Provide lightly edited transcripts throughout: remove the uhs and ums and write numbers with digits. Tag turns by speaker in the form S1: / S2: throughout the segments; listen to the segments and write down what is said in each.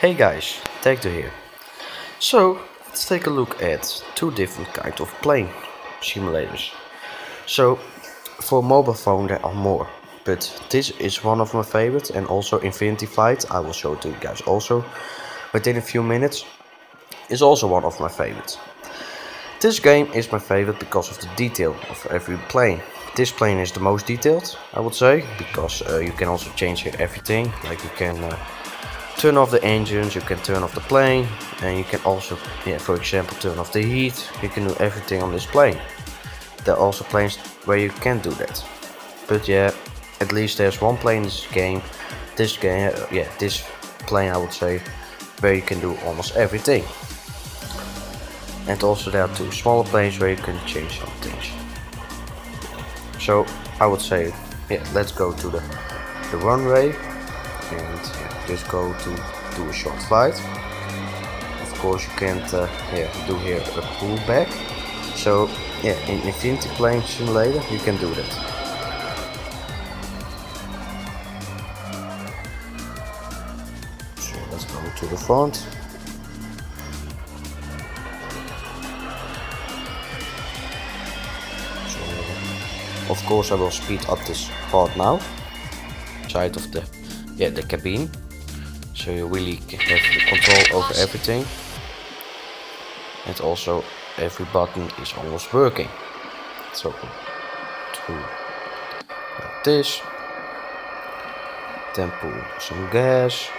S1: Hey guys, Tector here. So let's take a look at two different kinds of plane simulators. So for mobile phone there are more, but this is one of my favorites, and also Infinity Flight, I will show it to you guys also within a few minutes, is also one of my favorites. This game is my favorite because of the detail of every plane. This plane is the most detailed, I would say, because you can also change here everything. Like you can turn off the engines, you can turn off the plane, and you can also, for example, turn off the heat. You can do everything on this plane. There are also planes where you can't do that. But yeah, at least there's one plane in this game. This plane I would say, where you can do almost everything. And also there are two smaller planes where you can change some things. So I would say, let's go to the runway and just go to do a short flight. Of course you can't do here a pullback. So in Infinity Plane Simulator you can do that. So let's go to the front. Of course I will speed up this part now, side of the cabine, so you really have the control over everything, and also every button is almost working. So to like this, then pull some gas,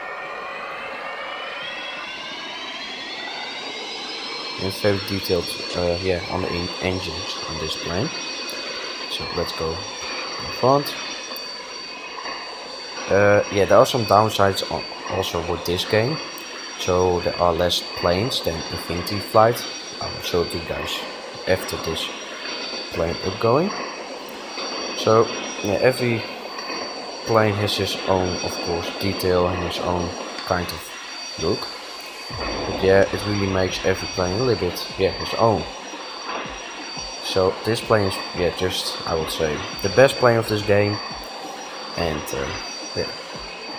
S1: and it's very detailed on the engines on this plane. So let's go in front. There are some downsides also with this game. So there are less planes than Infinity Flight. I will show it to you guys after this plane upgoing. So every plane has his own, of course, detail and his own kind of look. But it really makes every plane a little bit his own. So this plane is just, I would say, the best plane of this game, and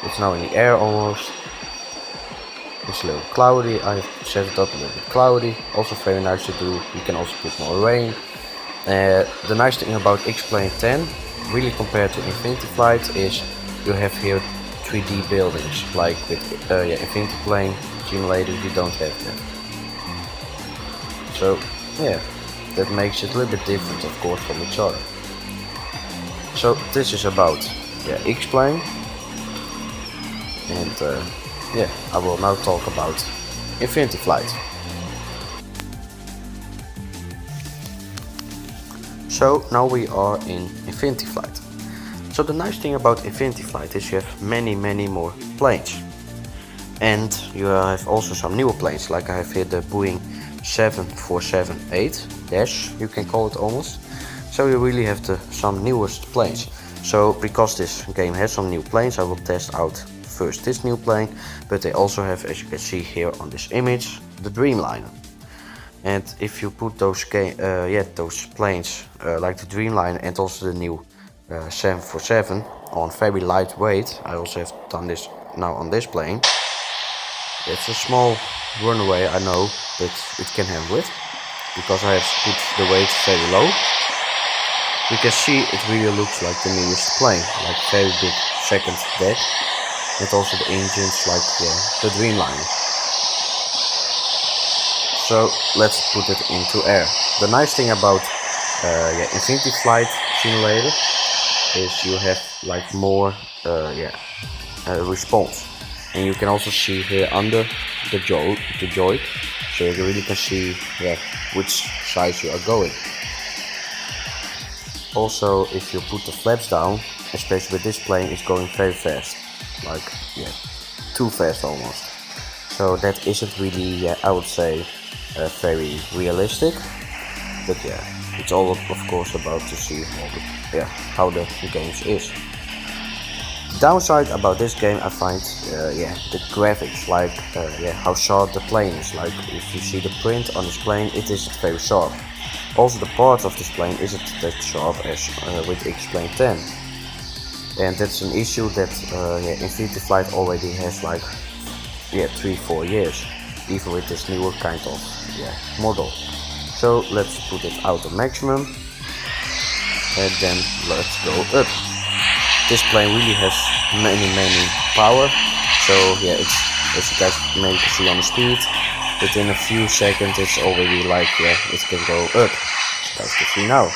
S1: it's now in the air almost. It's a little cloudy. I've set it up a little bit cloudy. Also very nice to do. You can also put more rain. The nice thing about Xplane 10, really compared to Infinity Flight, is you have here 3D buildings. Like with Infinity Plane Simulator, you don't have that. So that makes it a little bit different, of course, from each other. So this is about Xplane, and I will now talk about Infinity Flight. So now we are in Infinity Flight. So the nice thing about Infinity Flight is you have many more planes, and you have also some newer planes. Like I have here the Boeing 747-8 dash, you can call it almost. So you really have some newest planes. So because this game has some new planes, I will test out first this new plane, but they also have, as you can see here on this image, the Dreamliner. And if you put those planes like the Dreamliner and also the new 747 on very lightweight, I also have done this now on this plane. It's a small runway, I know, but it can handle it, because I have put the weight very low. You can see it really looks like the newest plane, like very big second deck, and also the engines like the Dreamliner. So let's put it into air. The nice thing about Infinity Flight Simulator is you have like more response. And you can also see here under the joy, so you really can see which side you are going. Also, if you put the flaps down, especially with this plane, it's going very fast, like too fast almost. So that isn't really, I would say, very realistic. But it's all of course about to see how the games is. Downside about this game, I find the graphics, like how sharp the plane is. Like if you see the print on this plane, it isn't very sharp. Also the parts of this plane isn't that sharp as with Xplane 10. And that's an issue that Infinity Flight already has, like yeah 3-4 years, even with this newer kind of model. So let's put it out of maximum, and then let's go up. This plane really has many power, so yeah, it's, as you guys may see on the speed, within a few seconds it's already like, yeah, it can go up, as you guys can see now.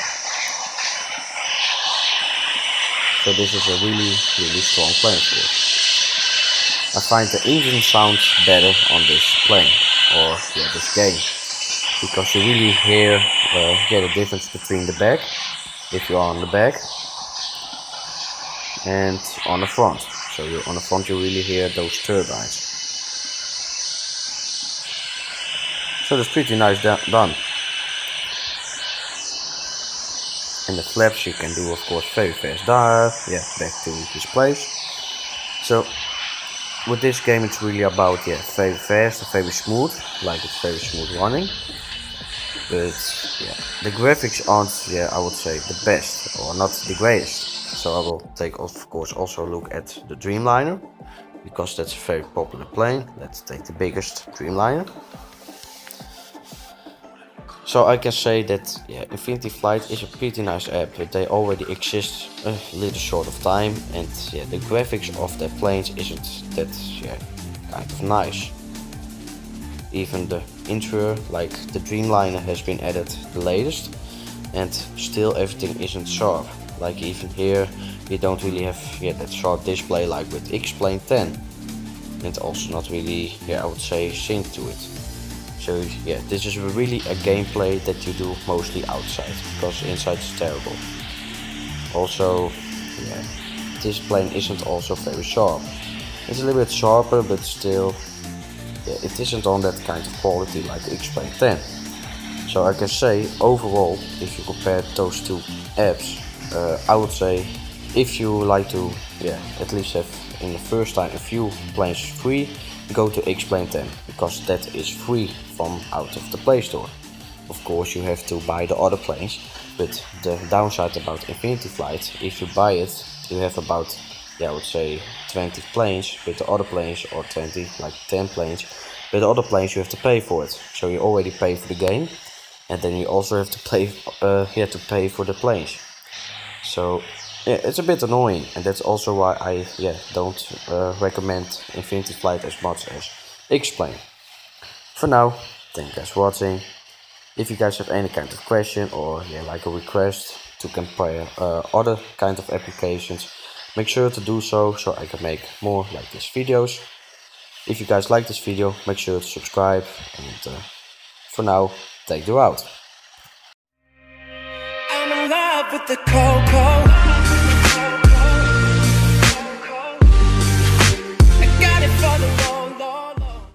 S1: So this is a really strong plane for it. I find the engine sounds better on this plane, or yeah, this game, because you really hear the difference between the back, if you are on the back, and on the front. So on the front you really hear those turbines. So that's pretty nice done. And the flaps you can do, of course, very fast dive, yeah, back to this place. So with this game it's really about, yeah, very fast and very smooth, like it's very smooth running. But yeah, the graphics aren't, yeah, I would say the best, or not the greatest. So I will take, of course, also a look at the Dreamliner, because that's a very popular plane. Let's take the biggest Dreamliner. So I can say that, yeah, Infinity Flight is a pretty nice app, but they already exist a little short of time, and yeah, the graphics of their planes isn't that, yeah, kind of nice. Even the interior, like the Dreamliner, has been added the latest, and still everything isn't sharp. Like even here, you don't really have, yeah, that sharp display like with Xplane 10, and also not really, yeah, I would say, sync to it. So yeah, this is really a gameplay that you do mostly outside, because inside is terrible. Also, yeah, this plane isn't also very sharp. It's a little bit sharper, but still, yeah, it isn't on that kind of quality like the Xplane 10. So I can say overall, if you compare those two apps, I would say if you like to, yeah, at least have in the first time a few planes free, go to Xplane 10, because that is free from out of the Play Store. Of course you have to buy the other planes, but the downside about Infinity Flight, if you buy it, you have about, yeah, I would say 20 planes, but the other planes, or 20, like 10 planes, but the other planes you have to pay for it. So you already pay for the game, and then you also have to pay, pay for the planes. So yeah, it's a bit annoying, and that's also why I, yeah, don't recommend Infinity Flight as much as Xplane. For now, thank you guys for watching. If you guys have any kind of question, or yeah, like a request to compare other kind of applications, make sure to do so I can make more like these videos. If you guys like this video, make sure to subscribe, and for now, take you out.
S2: I'm in love with the cold, cold